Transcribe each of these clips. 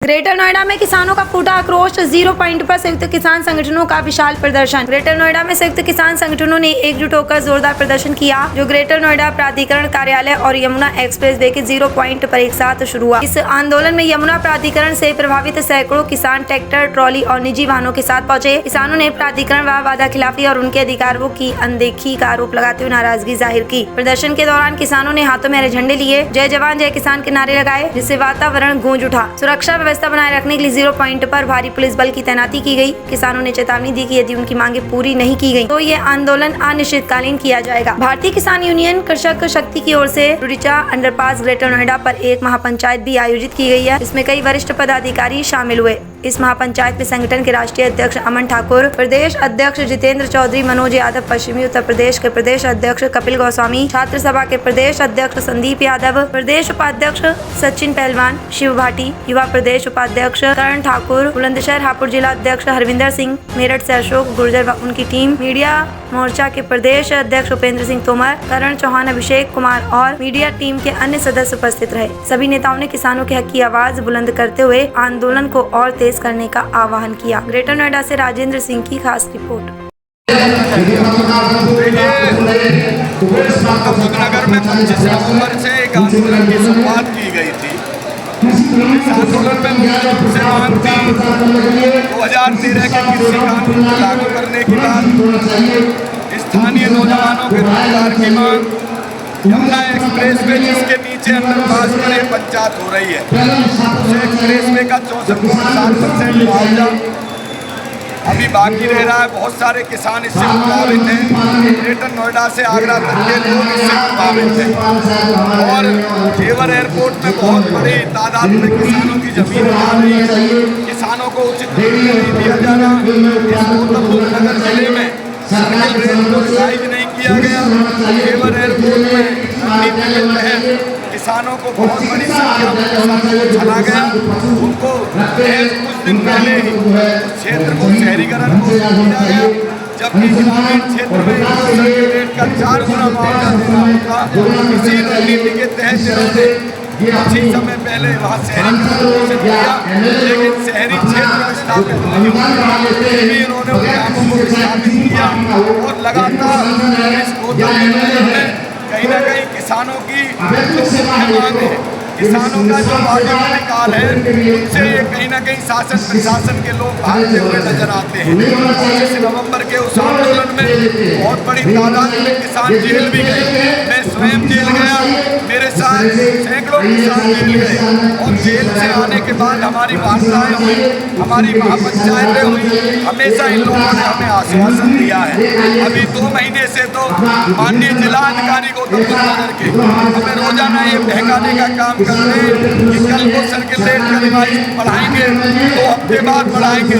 Greater Noida में किसानों का फूटा आक्रोश, 0 पॉइंट पर संयुक्त किसान संगठनों का विशाल प्रदर्शन। ग्रेटर नोएडा में संयुक्त किसान संगठनों ने एकजुट होकर जोरदार प्रदर्शन किया, जो ग्रेटर नोएडा प्राधिकरण कार्यालय और यमुना एक्सप्रेस वे के 0 पॉइंट पर एक साथ शुरू हुआ। इस आंदोलन में यमुना प्राधिकरण से प्रभावित सैकड़ों किसान ट्रैक्टर, ट्रॉली और निजी वाहनों के साथ पहुंचे। किसानों ने प्राधिकरण व वादा खिलाफी और उनके अधिकारों की अनदेखी का आरोप लगाते हुए नाराजगी जाहिर की। प्रदर्शन के दौरान किसानों ने हाथों में हरे झंडे लिए, जय जवान जय किसान के नारे लगाए, जिससे वातावरण गूंज उठा। सुरक्षा व्यवस्था बनाए रखने के लिए 0 पॉइंट पर भारी पुलिस बल की तैनाती की गई। किसानों ने चेतावनी दी कि यदि उनकी मांगे पूरी नहीं की गई तो ये आंदोलन अनिश्चितकालीन किया जाएगा। भारतीय किसान यूनियन कृषक शक्ति की ओर से रुड़ीचा अंडरपास ग्रेटर नोएडा पर एक महापंचायत भी आयोजित की गई है, जिसमें कई वरिष्ठ पदाधिकारी शामिल हुए। इस महापंचायत में संगठन के राष्ट्रीय अध्यक्ष अमन ठाकुर, प्रदेश अध्यक्ष जितेंद्र चौधरी, मनोज यादव, पश्चिमी उत्तर प्रदेश के प्रदेश अध्यक्ष कपिल गोस्वामी, छात्र सभा के प्रदेश अध्यक्ष संदीप यादव, प्रदेश उपाध्यक्ष सचिन पहलवान, शिव भाटी, युवा प्रदेश उपाध्यक्ष करण ठाकुर, बुलंदशहर हापुड़ जिला अध्यक्ष हरविंदर सिंह, मेरठ से अशोक गुर्जर व उनकी टीम, मीडिया मोर्चा के प्रदेश अध्यक्ष उपेंद्र सिंह तोमर, करण चौहान, अभिषेक कुमार और मीडिया टीम के अन्य सदस्य उपस्थित रहे। सभी नेताओं ने किसानों के हक की आवाज बुलंद करते हुए आंदोलन को और तेज करने का आह्वान किया। ग्रेटर नोएडा से राजेंद्र सिंह की खास रिपोर्ट। नगर में 25 नवंबर से एक आंदोलन की शुरुआत की गई थी। इस आंदोलन में मुख्य रूप से मांग थी 2013 के कृषि कानून को लागू करने की बात, स्थानीय नौजवानों के रोजगार की मांग, यमुना एक्सप्रेस वे जिसके नीचे अंडरपास पर एक पंचायत हो रही है, उस एक्सप्रेस वे का 64.7% मुआवजा अभी बाकी रह रहा है। बहुत सारे किसान इससे प्रभावित हैं। ग्रेटर नोएडा से आगरा तक के लोग इससे प्रभावित हैं और जेवर एयरपोर्ट में बहुत बड़ी तादाद में किसानों की जमीन आ रही है। किसानों को उचित मूल्य नहीं दिया जा रहा। इस गौतमबुद्ध नगर जिले में सर्किल रेल को रिवाइज नहीं किया गया। जेवर एयरपोर्ट में रणनीति के तहत किसानों को बहुत बड़ी संख्या में किसानों को चला गया। उनको कुछ दिन पहले ही क्षेत्र को शहरीकरण को किया गया, जबकि ग्रामीण क्षेत्र में सर्किल रेट का 4 गुना मुआवजा देना होता। इसी रणनीति के तहत जिन्होंने कुछ ही समय पहले वहाँ शहरीकरण घोषित किया, लेकिन शहरी क्षेत्र में स्थापित नहीं हुए। इन्होंने उन कामों को स्थापित किया और लगातार इस गौतमबुद्ध में कहीं ना कहीं किसानों की जो मुख्य मांग है, किसानों का जो वाजिब अधिकार है, उनसे ये कहीं ना कहीं शासन प्रशासन के लोग भागते हुए नजर आते हैं। 25 नवंबर के उस आंदोलन में बहुत बड़ी तादाद में किसान जेल भी गए। मैं स्वयं जेल गया, मेरे साथ सैकड़ों किसान जेल गए और जेल से आने के बाद हमारी वार्ताएं हुई, हमारी महापंचायतें हुई। हमेशा इन लोगों ने हमें आश्वासन दिया है। अभी 2 महीने से तो माननीय जिला अधिकारी गौतमबुद्ध नगर के हमें रोजाना ये बहकाने का काम कर रहे हैं कि कल को सर्किल रेट का रिवाइज बढ़ाएंगे, 2 हफ्ते बाद बढ़ाएंगे।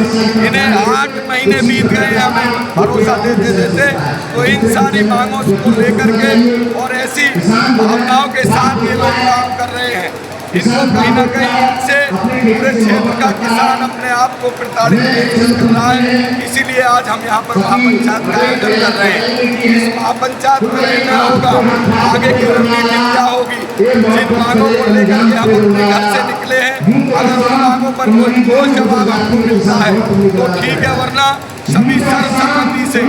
इन्हें 8 महीने बीत गए हमें भरोसा देते देते। तो इन सारी मांगों को लेकर के और ऐसी भावनाओं के साथ ये लोग काम कर रहे हैं। इनको कहीं ना कहीं इनसे पूरे क्षेत्र का किसान अपने आप को प्रताड़ित कर रहा है। इसीलिए आज हम यहाँ पर महापंचायत का आयोजन कर रहे हैं। इस महापंचायत में निर्णय होगा आगे की रणनीति क्या होगी। जिन मांगों को लेकर के हम अपने घर से निकले हैं, अगर उन मांगों पर कोई ठोस जवाब हमको मिलता है तो ठीक है, वरना सभी सर्वसम्मति से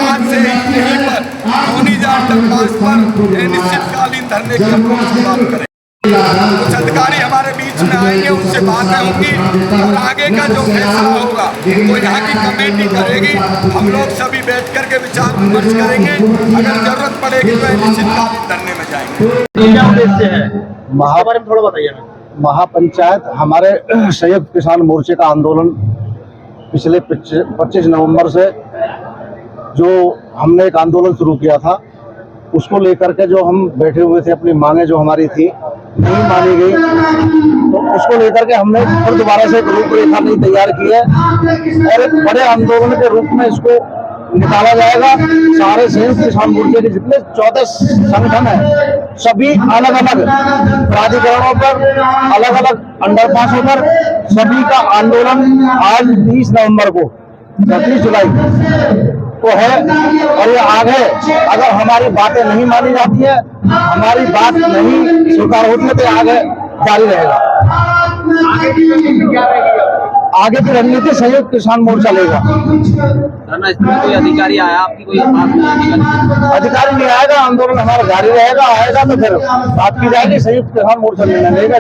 आज से यहीं पर रोनीजा अंडरपास पर अनिश्चितकालीन धरने की हम लोग शुरुआत करें। कुछ अधिकारी हमारे बीच में आएंगे, उनसे बातें होंगी और आगे का जो फैसला होगा वो यहाँ की कमेटी करेगी। हम लोग सभी बैठ करके विचार विमर्श करेंगे, अगर जरूरत पड़ेगी तो निश्चितकालीन धरने में जाएंगे। क्या उद्देश्य है बारे में थोड़ा बताइए। महापंचायत हमारे संयुक्त किसान मोर्चे का आंदोलन पिछले 25 नवंबर से जो हमने एक आंदोलन शुरू किया था, उसको लेकर के जो हम बैठे हुए थे, अपनी मांगे जो हमारी थी नहीं मानी गई, तो उसको लेकर के हमने फिर दोबारा से एक रूपरेखा नहीं तैयार की है और एक बड़े आंदोलन के रूप में इसको निकाला जाएगा। सारे संयुक्त किसान मोर्चे के जितने 14 संगठन है, सभी अलग अलग प्राधिकरणों पर, अलग अलग अंडरपासों पर सभी का आंदोलन आज 30 नवंबर को 30 जुलाई को है। और ये आगे अगर हमारी बातें नहीं मानी जाती है, हमारी बात नहीं स्वीकार होती है, तो आगे जारी रहेगा। आगे की रणनीति क्या रहेगी? आगे की रणनीति संयुक्त किसान मोर्चा लेगा। धरना स्थल कोई अधिकारी आया आपकी कोई बात नहीं? अधिकारी नहीं आएगा, आंदोलन हमारा जारी रहेगा। आएगा तो फिर बात की जाएगी, संयुक्त किसान मोर्चा निर्णय लेगा।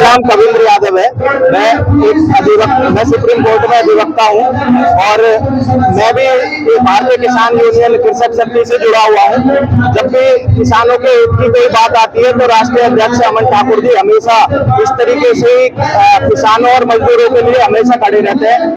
नाम कविंद्र यादव है, मैं एक अधिवक्ता, मैं सुप्रीम कोर्ट में अधिवक्ता हूँ और मैं भी एक भारतीय किसान यूनियन कृषक शक्ति से जुड़ा हुआ हूँ। जब भी किसानों के हित की कोई बात आती है तो राष्ट्रीय अध्यक्ष अमन ठाकुर जी हमेशा इस तरीके से किसानों और मजदूरों के लिए हमेशा खड़े रहते हैं।